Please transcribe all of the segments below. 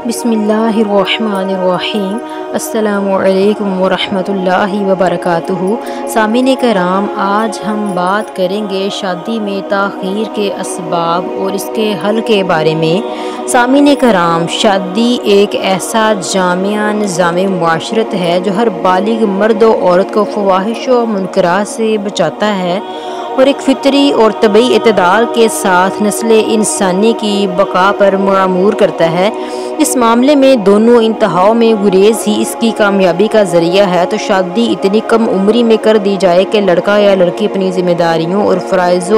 बिस्मिल्लाहिर्रहमानिर्रहीम। अस्सलामुअलैकुम वरहमतुल्लाहि वबरकातुहू। सामीन कराम, आज हम बात करेंगे शादी में ताख़ीर के असबाब और इसके हल के बारे में। सामीन कराम, शादी एक ऐसा जामिया निज़ाम मुआशरत है जो हर बालिग मर्द और औरत को फ़वाहिश व मुनकरात से बचाता है और एक फितरी और तबई इतदाल के साथ नस्ल इंसानी की बका पर मामूर करता है। इस मामले में दोनों इंतहाओं में गुरेज ही इसकी कामयाबी का ज़रिया है। तो शादी इतनी कम उम्री में कर दी जाए कि लड़का या लड़की अपनी ज़िम्मेदारियों और फ़राइज़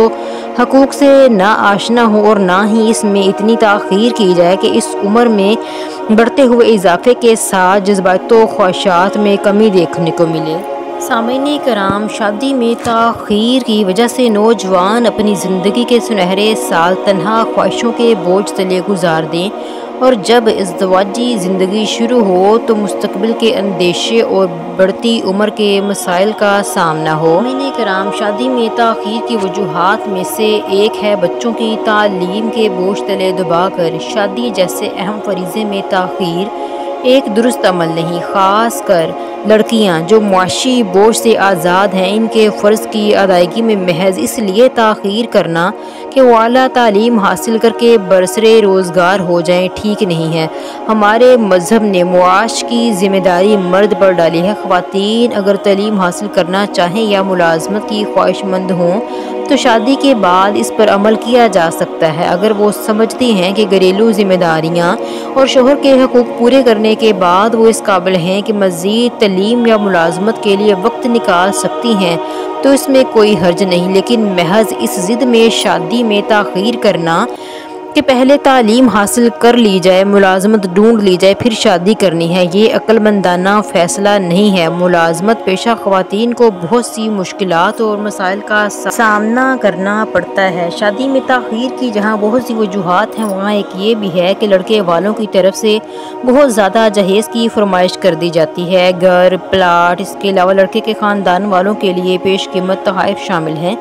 हकूक़ से ना आशना हो, और ना ही इसमें इतनी ताख़ीर की जाए कि इस उम्र में बढ़ते हुए इजाफे के साथ जज्बात व ख्वाहिशात में कमी देखने को मिले। सामीन कराम, शादी में ताख़ीर की वजह से नौजवान अपनी ज़िंदगी के सुनहरे साल तन्हा ख्वाहिशों के बोझ तले गुजार दें, और जब इज़्दिवाजी ज़िंदगी शुरू हो तो मुस्तक़बिल के अंदेशे और बढ़ती उम्र के मसाइल का सामना हो। सामीन कराम, शादी में ताख़ीर की वजूहात में से एक है बच्चों की तालीम के बोझ तले दबाकर शादी जैसे अहम फ़रीज़े में ताख़ीर एक दुरुस्त अमल नहीं। ख़ास कर लड़कियां जो मुआशी बोझ से आज़ाद हैं, इनके फ़र्ज़ की अदायगी में महज इसलिए ताख़ीर करना कि वो आला तालीम हासिल करके बरसरे रोज़गार हो जाएं, ठीक नहीं है। हमारे मज़हब ने मुआश की ज़िम्मेदारी मर्द पर डाली है। ख़वातीन अगर तालीम हासिल करना चाहें या मुलाज़मत की ख्वाहिशमंद हों तो शादी के बाद इस पर अमल किया जा सकता है। अगर वो समझती हैं कि घरेलू ज़िम्मेदारियाँ और शोहर के हकूक़ पूरे करने के बाद वो इस काबिल हैं कि मज़ीद तालीम या मुलाज़मत के लिए वक्त निकाल सकती हैं, तो इसमें कोई हर्ज नहीं। लेकिन महज इस ज़िद में शादी में ताख़ीर करना कि पहले तालीम हासिल कर ली जाए, मुलाज़मत ढूंढ ली जाए, फिर शादी करनी है, ये अक्लमंदाना फ़ैसला नहीं है। मुलाज़मत पेशा ख़वातीन को बहुत सी मुश्किलात और मसाइल का सामना करना पड़ता है। शादी में ताख़ीर की जहाँ बहुत सी वजूहात हैं, वहाँ एक ये भी है कि लड़के वालों की तरफ से बहुत ज़्यादा जहेज़ की फरमाइश कर दी जाती है। घर, प्लाट, इसके अलावा लड़के के ख़ानदान वालों के लिए पेश कीमत तोहफ़े शामिल हैं।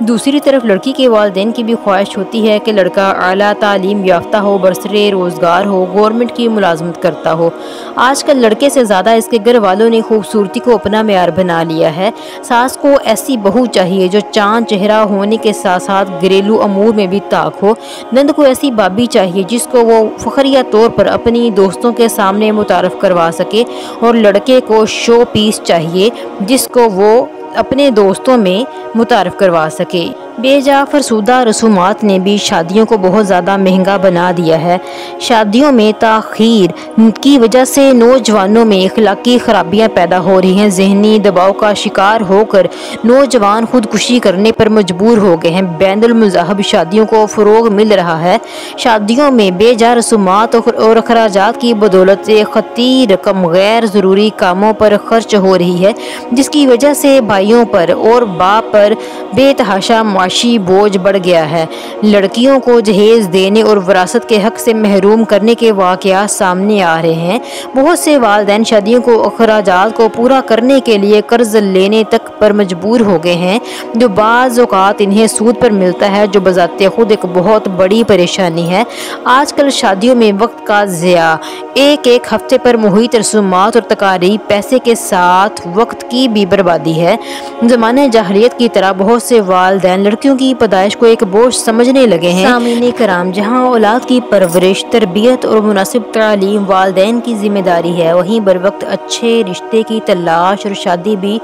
दूसरी तरफ लड़की के वालिदैन की भी ख्वाहिश होती है कि लड़का आला तालीम याफ्ता हो, बरसरे रोज़गार हो, गवर्नमेंट की मुलाजमत करता हो। आजकल लड़के से ज़्यादा इसके घर वालों ने खूबसूरती को अपना मेयार बना लिया है। सास को ऐसी बहू चाहिए जो चाँद चेहरा होने के साथ साथ घरेलू अमूर में भी ताक हो। नंद को ऐसी भाभी चाहिए जिसको वो फ़खरिया तौर पर अपनी दोस्तों के सामने मुतारफ़ करवा सके, और लड़के को शो पीस चाहिए जिसको वो अपने दोस्तों में मुतारफ़ करवा सके। बेजा फरसूदा रसूमात ने भी शादियों को बहुत ज़्यादा महंगा बना दिया है। शादियों में ताख़ीर की वजह से नौजवानों में अखलाकी ख़राबियाँ पैदा हो रही हैं। ज़हनी दबाव का शिकार होकर नौजवान ख़ुदकुशी करने पर मजबूर हो गए हैं। बैनुल मज़ाहब शादियों को फ़रोग़ मिल रहा है। शादियों में बेजा रसूमात और अखराजात की बदौलत से ख़ती रकम गैर ज़रूरी कामों पर खर्च हो रही है, जिसकी वजह से भाइयों पर और बाप पर बेतहाशा मुआशी बोझ बढ़ गया है। लड़कियों को जहेज़ देने और विरासत के हक़ से महरूम करने के वाक़यात सामने आ रहे हैं। बहुत से वालिदैन शादियों को अखराजात को पूरा करने के लिए कर्ज लेने तक पर मजबूर हो गए हैं, जो बाज़ औक़ात इन्हें सूद पर मिलता है, जो बज़ाते खुद एक बहुत बड़ी परेशानी है। आजकल शादियों में वक्त का ज़िया, एक एक हफ्ते पर मुहित रसूमात और तकारीब, पैसे के साथ वक्त की भी बर्बादी है। ज़माने जाहिलियत की तरह बहुत से वालिदैन लड़कियों की पैदाइश को एक बोझ समझने लगे हैं। सामीन कराम, जहाँ औलाद की परवरिश, तरबियत और मुनासिब तालीम वालिदैन की ज़िम्मेदारी है, वहीं बर वक्त अच्छे रिश्ते की तलाश और शादी भी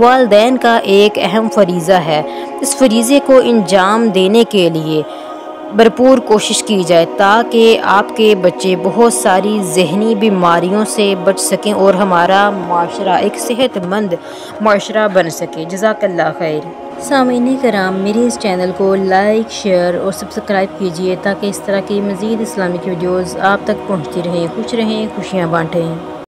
वालिदैन का एक अहम फ़रीज़ा है। इस फ़रीज़े को अंजाम देने के लिए भरपूर कोशिश की जाए ताकि आपके बच्चे बहुत सारी ज़हनी बीमारियों से बच सकें और हमारा माशरा एक सेहतमंद माशरा बन सके। जज़ाकल्लाह खैर। सामीन कराम, मेरे इस चैनल को लाइक, शेयर और सब्सक्राइब कीजिए ताकि इस तरह की मज़ीद इस्लामिक वीडियोज़ आप तक पहुँचती रहें। खुश रहें, खुशियाँ बाँटें।